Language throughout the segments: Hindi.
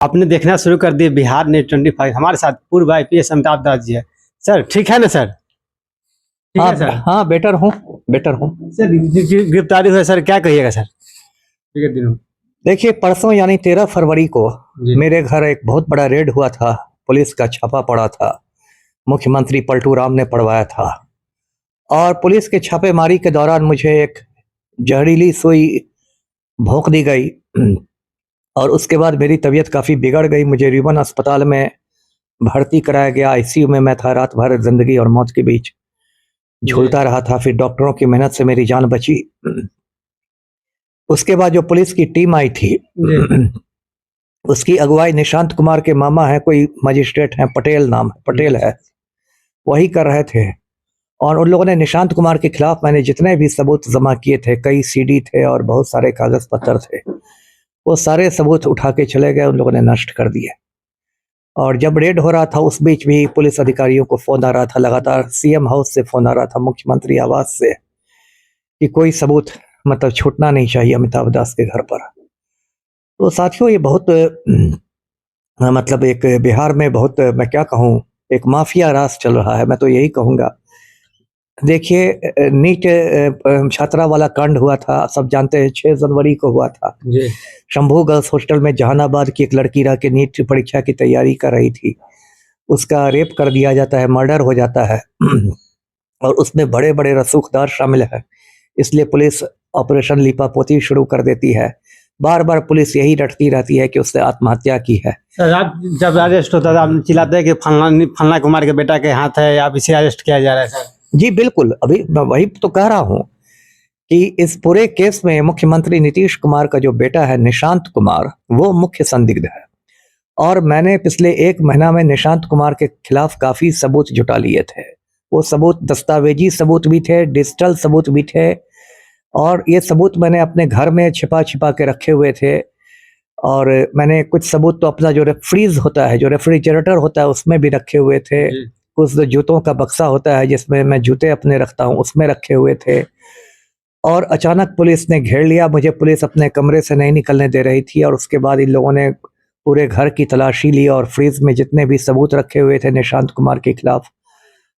आपने देखना शुरू कर दिए बिहार नेट 25। हमारे साथ पूर्व आईपीएस अमिताभ दास जी है। सर ठीक है ना सर? ठीक है सर। हाँ बेटर हूँ सर गिरफ्तारी हुई सर, क्या कहिएगा सर? ठीक है दिनों। देखिए, परसों यानी 13 फरवरी को जी। मेरे घर एक बहुत बड़ा रेड हुआ था। पुलिस का छापा पड़ा था, मुख्यमंत्री पलटू राम ने पड़वाया था। और पुलिस के छापेमारी के दौरान मुझे एक जहरीली सुई भोंक दी गई और उसके बाद मेरी तबीयत काफ़ी बिगड़ गई। मुझे रिबन अस्पताल में भर्ती कराया गया। आईसीयू में मैं था। रात भर जिंदगी और मौत के बीच झूलता रहा था। फिर डॉक्टरों की मेहनत से मेरी जान बची। उसके बाद जो पुलिस की टीम आई थी उसकी अगुवाई निशांत कुमार के मामा है, कोई मजिस्ट्रेट है, पटेल है, वही कर रहे थे। और उन लोगों ने निशांत कुमार के खिलाफ मैंने जितने भी सबूत जमा किए थे, कई सीडी थे और बहुत सारे कागज पत्तर थे, वो सारे सबूत उठा के चले गए, उन लोगों ने नष्ट कर दिए। और जब रेड हो रहा था उस बीच भी पुलिस अधिकारियों को फोन आ रहा था, लगातार सीएम हाउस से फोन आ रहा था, मुख्यमंत्री आवास से, कि कोई सबूत मतलब छूटना नहीं चाहिए अमिताभ दास के घर पर। तो साथियों, ये बहुत मतलब एक बिहार में बहुत, मैं क्या कहूँ, एक माफिया राज चल रहा है, मैं तो यही कहूँगा। देखिए, नीट छात्रा वाला कांड हुआ था, सब जानते हैं, 6 जनवरी को हुआ था। शंभू गर्ल्स हॉस्टल में जहानाबाद की एक लड़की रह के नीट परीक्षा की तैयारी कर रही थी, उसका रेप कर दिया जाता है, मर्डर हो जाता है और उसमें बड़े बड़े रसूखदार शामिल हैं। इसलिए पुलिस ऑपरेशन लीपापोती शुरू कर देती है। बार बार पुलिस यही रटती रहती है कि उसने आत्महत्या की है। सर आप जब अरेस्ट होता था आप चिल्लाते हैं कि फलना कुमार के बेटा के हाथ है, आप इसे अरेस्ट किया जा रहा है सर? जी बिल्कुल, अभी मैं वही तो कह रहा हूँ कि इस पूरे केस में मुख्यमंत्री नीतीश कुमार का जो बेटा है निशांत कुमार, वो मुख्य संदिग्ध है। और मैंने पिछले 1 महीना में निशांत कुमार के खिलाफ काफी सबूत जुटा लिए थे। वो सबूत दस्तावेजी सबूत भी थे, डिजिटल सबूत भी थे, और ये सबूत मैंने अपने घर में छिपा छिपा के रखे हुए थे। और मैंने कुछ सबूत तो अपना जो फ्रीज होता है, जो रेफ्रिजरेटर होता है, उसमें भी रखे हुए थे। कुछ जो जूतों का बक्सा होता है जिसमें मैं जूते अपने रखता हूँ, उसमें रखे हुए थे। और अचानक पुलिस ने घेर लिया मुझे। पुलिस अपने कमरे से नहीं निकलने दे रही थी और उसके बाद इन लोगों ने पूरे घर की तलाशी ली और फ्रीज में जितने भी सबूत रखे हुए थे निशांत कुमार के खिलाफ,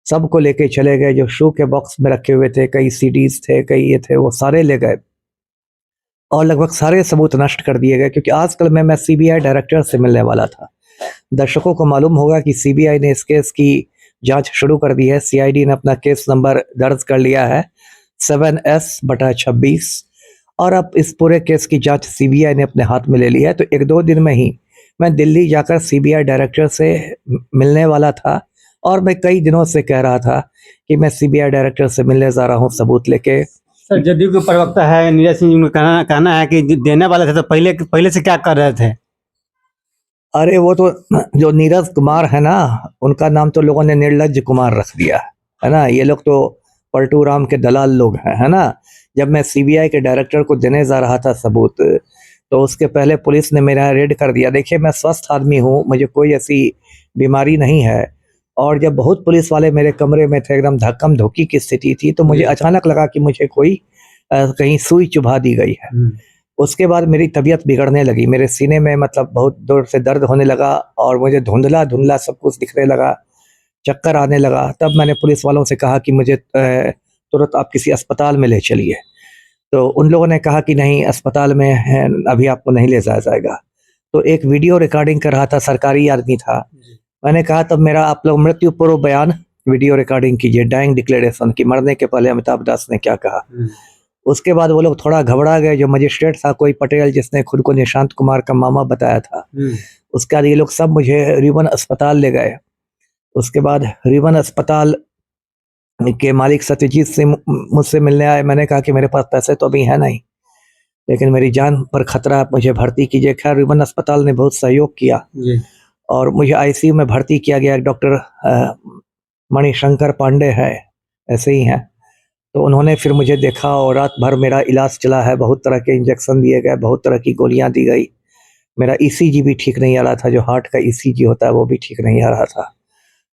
सबको लेके चले गए। जो शू के बॉक्स में रखे हुए थे, कई सीडीज थे, कई ये थे, वो सारे ले गए और लगभग सारे सबूत नष्ट कर दिए गए। क्योंकि आजकल मैं सीबीआई डायरेक्टर से मिलने वाला था। दर्शकों को मालूम होगा कि सीबीआई ने इस केस की जांच शुरू कर दी है। सीआईडी ने अपना केस नंबर दर्ज कर लिया है 7S/26 और अब इस पूरे केस की जांच सीबीआई ने अपने हाथ में ले ली है। तो 1-2 दिन में ही मैं दिल्ली जाकर सीबीआई डायरेक्टर से मिलने वाला था और मैं कई दिनों से कह रहा था कि मैं सीबीआई डायरेक्टर से मिलने जा रहा हूँ सबूत लेके। सर जदयू के प्रवक्ता है नीरज सिंह जी का कहना है कि देने वाले थे तो पहले से क्या कर रहे थे? अरे वो तो जो नीरज कुमार है ना, उनका नाम तो लोगों ने निर्लज्ज कुमार रख दिया है ना। ये लोग तो पलटू राम के दलाल लोग हैं, है ना। जब मैं सीबीआई के डायरेक्टर को देने जा रहा था सबूत, तो उसके पहले पुलिस ने मेरा रेड कर दिया। देखिए, मैं स्वस्थ आदमी हूँ, मुझे कोई ऐसी बीमारी नहीं है। और जब बहुत पुलिस वाले मेरे कमरे में थे, एकदम धक्कम धुक्की की स्थिति थी, तो मुझे अचानक लगा कि मुझे कोई कहीं सुई चुभा दी गई है। उसके बाद मेरी तबीयत बिगड़ने लगी, मेरे सीने में मतलब बहुत जोर से दर्द होने लगा और मुझे धुंधला धुंधला सब कुछ दिखने लगा, चक्कर आने लगा। तब मैंने पुलिस वालों से कहा कि मुझे तुरंत आप किसी अस्पताल में ले चलिए। तो उन लोगों ने कहा कि नहीं, अस्पताल में अभी आपको नहीं ले जाया जाएगा। तो एक वीडियो रिकॉर्डिंग कर रहा था, सरकारी आदमी था। मैंने कहा तब मेरा आप लोग मृत्यु पूर्व बयान वीडियो रिकॉर्डिंग कीजिए, डाइंग डिक्लेरेशन की, मरने के पहले अमिताभ दास ने क्या कहा। उसके बाद वो लोग थोड़ा घबरा गए। जो मजिस्ट्रेट था, कोई पटेल, जिसने खुद को निशांत कुमार का मामा बताया था, उसके बाद ये लोग सब मुझे रिबन अस्पताल ले गए। उसके बाद रिबन अस्पताल के मालिक सत्यजीत से मुझसे मिलने आए। मैंने कहा कि मेरे पास पैसे तो अभी है नहीं, लेकिन मेरी जान पर खतरा, आप मुझे भर्ती कीजिए। खैर, रिबन अस्पताल ने बहुत सहयोग किया और मुझे आईसीयू में भर्ती किया गया। डॉक्टर मणिशंकर पांडे है, ऐसे ही हैं। तो उन्होंने फिर मुझे देखा और रात भर मेरा इलाज चला है। बहुत तरह के इंजेक्शन दिए गए, बहुत तरह की गोलियां दी गई। मेरा ईसीजी भी ठीक नहीं आ रहा था, जो हार्ट का ईसीजी होता है वो भी ठीक नहीं आ रहा था।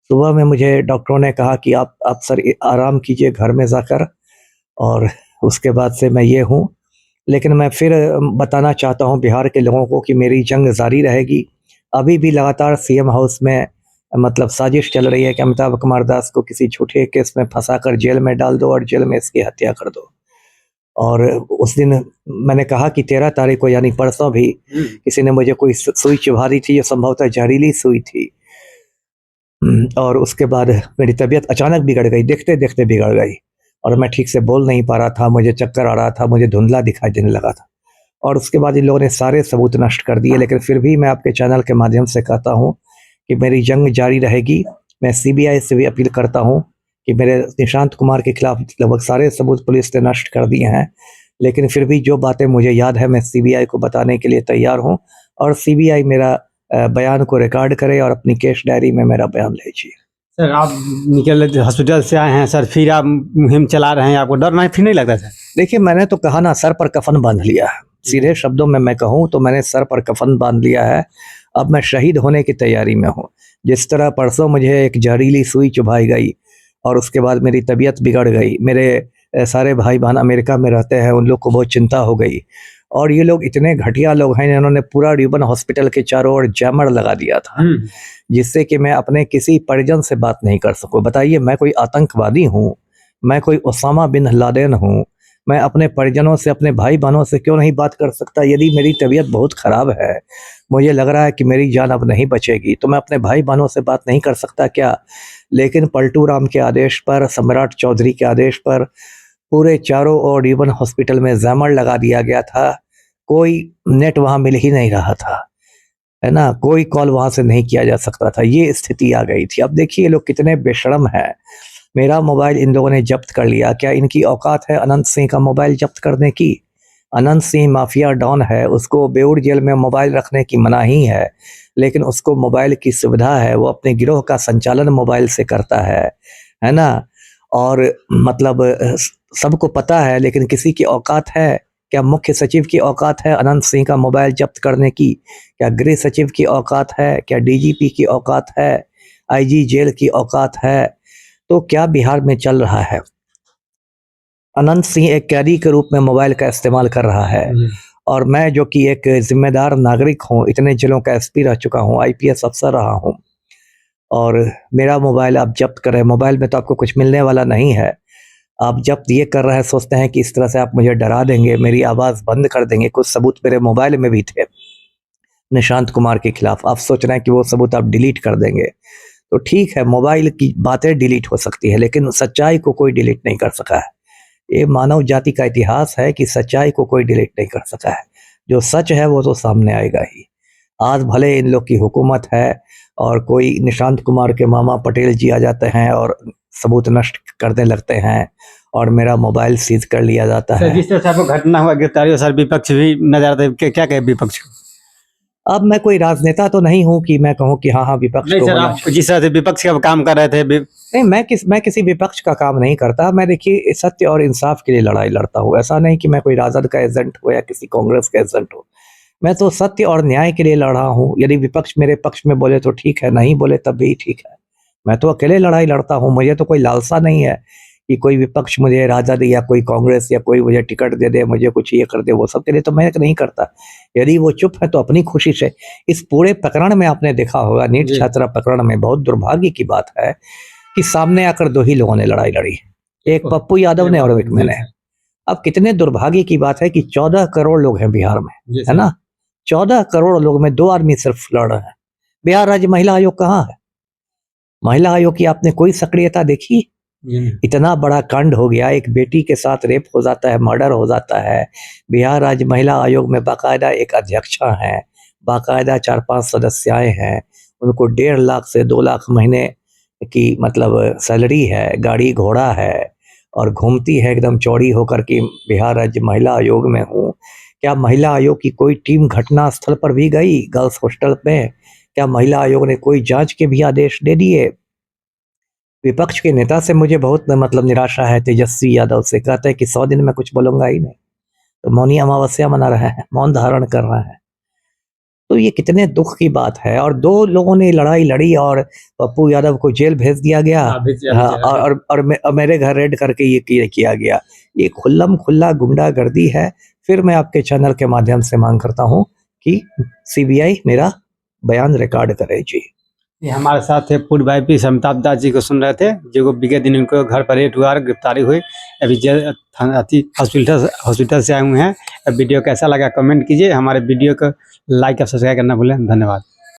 सुबह में मुझे डॉक्टरों ने कहा कि आप सर आराम कीजिए घर में जाकर, और उसके बाद से मैं ये हूँ। लेकिन मैं फिर बताना चाहता हूँ बिहार के लोगों को कि मेरी जंग जारी रहेगी। अभी भी लगातार सीएम हाउस में मतलब साजिश चल रही है कि अमिताभ कुमार दास को किसी झूठे केस में फंसाकर जेल में डाल दो और जेल में इसकी हत्या कर दो। और उस दिन मैंने कहा कि 13 तारीख को यानी परसों भी किसी ने मुझे कोई सुई चुभा दी थी, जो संभवतः जहरीली सुई थी। और उसके बाद मेरी तबीयत अचानक बिगड़ गई, देखते देखते बिगड़ गई, और मैं ठीक से बोल नहीं पा रहा था, मुझे चक्कर आ रहा था, मुझे धुंधला दिखाई देने लगा था। और उसके बाद इन लोगों ने सारे सबूत नष्ट कर दिए। लेकिन फिर भी मैं आपके चैनल के माध्यम से कहता हूँ कि मेरी जंग जारी रहेगी। मैं सीबीआई से भी अपील करता हूँ कि मेरे निशांत कुमार के खिलाफ लगभग सारे सबूत पुलिस ने नष्ट कर दिए हैं, लेकिन फिर भी जो बातें मुझे याद है मैं सीबीआई को बताने के लिए तैयार हूँ। और सीबीआई मेरा बयान को रिकॉर्ड करे और अपनी केस डायरी में मेरा बयान लीजिए। सर आप निकल हॉस्पिटल से आए हैं सर, फिर आप मुहिम चला रहे हैं, आपको डर नहीं फिर नहीं लगता सर? देखिए, मैंने तो कहा ना, सर पर कफन बांध लिया है। सीधे शब्दों में मैं कहूँ तो मैंने सर पर कफन बांध लिया है। अब मैं शहीद होने की तैयारी में हूँ। जिस तरह परसों मुझे एक जहरीली सुई चुभाई गई और उसके बाद मेरी तबीयत बिगड़ गई, मेरे सारे भाई बहन अमेरिका में रहते हैं, उन लोग को बहुत चिंता हो गई। और ये लोग इतने घटिया लोग हैं, इन्होंने पूरा रिबन हॉस्पिटल के चारों ओर जैमर लगा दिया था, जिससे कि मैं अपने किसी परिजन से बात नहीं कर सकूं। बताइए, मैं कोई आतंकवादी हूँ? मैं कोई ओसामा बिन लादेन हूँ? मैं अपने परिजनों से, अपने भाई बहनों से क्यों नहीं बात कर सकता? यदि मेरी तबीयत बहुत ख़राब है, मुझे लग रहा है कि मेरी जान अब नहीं बचेगी, तो मैं अपने भाई बहनों से बात नहीं कर सकता क्या? लेकिन पलटू राम के आदेश पर, सम्राट चौधरी के आदेश पर पूरे चारों ओर रिबन हॉस्पिटल में जैमर लगा दिया गया था। कोई नेट वहाँ मिल ही नहीं रहा था, है ना, कोई कॉल वहाँ से नहीं किया जा सकता था। ये स्थिति आ गई थी। अब देखिए, ये लोग कितने बेशर्म हैं। मेरा मोबाइल इन लोगों ने जब्त कर लिया। क्या इनकी औकात है अनंत सिंह का मोबाइल जब्त करने की? अनंत सिंह माफिया डॉन है, उसको बेऊर जेल में मोबाइल रखने की मनाही है, लेकिन उसको मोबाइल की सुविधा है, वो अपने गिरोह का संचालन मोबाइल से करता है ना। और मतलब सबको पता है, लेकिन किसी की औकात है? क्या मुख्य सचिव की औकात है अनंत सिंह का मोबाइल जब्त करने की? क्या गृह सचिव की औकात है? क्या डीजीपी की औकात है? आईजी जेल की औकात है? तो क्या बिहार में चल रहा है? अनंत सिंह एक कैदी के रूप में मोबाइल का इस्तेमाल कर रहा है, और मैं जो कि एक जिम्मेदार नागरिक हूँ, इतने जिलों का एसपी रह चुका हूँ, आईपीएस अफसर रहा हूँ, और मेरा मोबाइल आप जब्त कर रहे हैं। मोबाइल में तो आपको कुछ मिलने वाला नहीं है। आप जब्त ये कर रहे हैं, सोचते हैं कि इस तरह से आप मुझे डरा देंगे, मेरी आवाज़ बंद कर देंगे। कुछ सबूत मेरे मोबाइल में भी थे निशांत कुमार के खिलाफ, आप सोच रहे हैं कि वो सबूत आप डिलीट कर देंगे। तो ठीक है, मोबाइल की बातें डिलीट हो सकती है, लेकिन सच्चाई को कोई डिलीट नहीं कर सका है। ये मानव जाति का इतिहास है कि सच्चाई को कोई डिलीट नहीं कर सका है। जो सच है वो तो सामने आएगा ही। आज भले इन लोग की हुकूमत है और कोई निशांत कुमार के मामा पटेल जी आ जाते हैं और सबूत नष्ट करने लगते हैं और मेरा मोबाइल सीज कर लिया जाता सर है। जिस तरह से आपको घटना हुआ गिरफ्तारी, सर विपक्ष भी नजर आता है, क्या कहे विपक्ष को? अब मैं कोई राजनेता तो नहीं हूं कि मैं कहूं कि हाँ विपक्ष नहीं को सर, होना आप जिस तरह से विपक्ष का काम कर रहे थे नहीं, मैं किसी विपक्ष का काम नहीं करता। मैं देखिए सत्य और इंसाफ के लिए लड़ाई लड़ता हूँ। ऐसा नहीं कि मैं कोई राजद का एजेंट हो या किसी कांग्रेस का एजेंट हो। मैं तो सत्य और न्याय के लिए लड़ रहा हूँ। यदि विपक्ष मेरे पक्ष में बोले तो ठीक है, नहीं बोले तब भी ठीक है। मैं तो अकेले लड़ाई लड़ता हूँ। मुझे तो कोई लालसा नहीं है कि कोई विपक्ष मुझे राजद या कोई कांग्रेस या कोई मुझे टिकट दे दे, मुझे कुछ ये कर दे, वो सब के लिए तो मैं नहीं करता। यदि वो चुप है तो अपनी खुशी से। इस पूरे प्रकरण में आपने देखा होगा, नीट जी। छात्रा प्रकरण में बहुत दुर्भाग्य की बात है कि सामने आकर दो ही लोगों ने लड़ाई लड़ी, एक पप्पू यादव ने और एक मैंने। अब कितने दुर्भाग्य की बात है कि 14 करोड़ लोग हैं बिहार में, है ना। 14 करोड़ लोग में 2 आदमी सिर्फ लड़ रहे हैं। बिहार राज्य महिला आयोग कहाँ है? महिला आयोग की आपने कोई सक्रियता देखी? इतना बड़ा कांड हो गया, एक बेटी के साथ रेप हो जाता है, मर्डर हो जाता है। बिहार राज्य महिला आयोग में बाकायदा एक अध्यक्षा है, बाकायदा 4-5 सदस्याएं हैं, उनको 1.5 लाख से 2 लाख महीने की मतलब सैलरी है, गाड़ी घोड़ा है, और घूमती है एकदम चौड़ी होकर कि बिहार राज्य महिला आयोग में हूँ। क्या महिला आयोग की कोई टीम घटना स्थल पर भी गई गर्ल्स हॉस्टल में? क्या महिला आयोग ने कोई जांच के भी आदेश दे दिए? विपक्ष के नेता से मुझे बहुत मतलब निराशा है, तेजस्वी यादव से। कहते हैं कि 100 दिन में कुछ बोलूंगा ही नहीं, तो मौनी अमावस्या मना रहे हैं, मौन धारण कर रहे हैं। तो ये कितने दुख की बात है। और 2 लोगों ने लड़ाई लड़ी और पप्पू यादव को जेल भेज दिया गया। हाँ, और मेरे घर रेड करके ये किया गया। ये खुल्लम खुल्ला गुंडागर्दी है। फिर मैं आपके चैनल के माध्यम से मांग करता हूँ कि सीबीआई मेरा बयान रिकॉर्ड करे जी। ये हमारे साथ थे पूर्व आईपीएस अमिताभ दास जी को सुन रहे थे, जो बीते दिन उनको घर पर रेड हुआ, गिरफ्तारी हुई। अभी हॉस्पिटल से आए हुए हैं। वीडियो कैसा लगा कमेंट कीजिए, हमारे वीडियो को लाइक और सब्सक्राइब करना भूलें। धन्यवाद।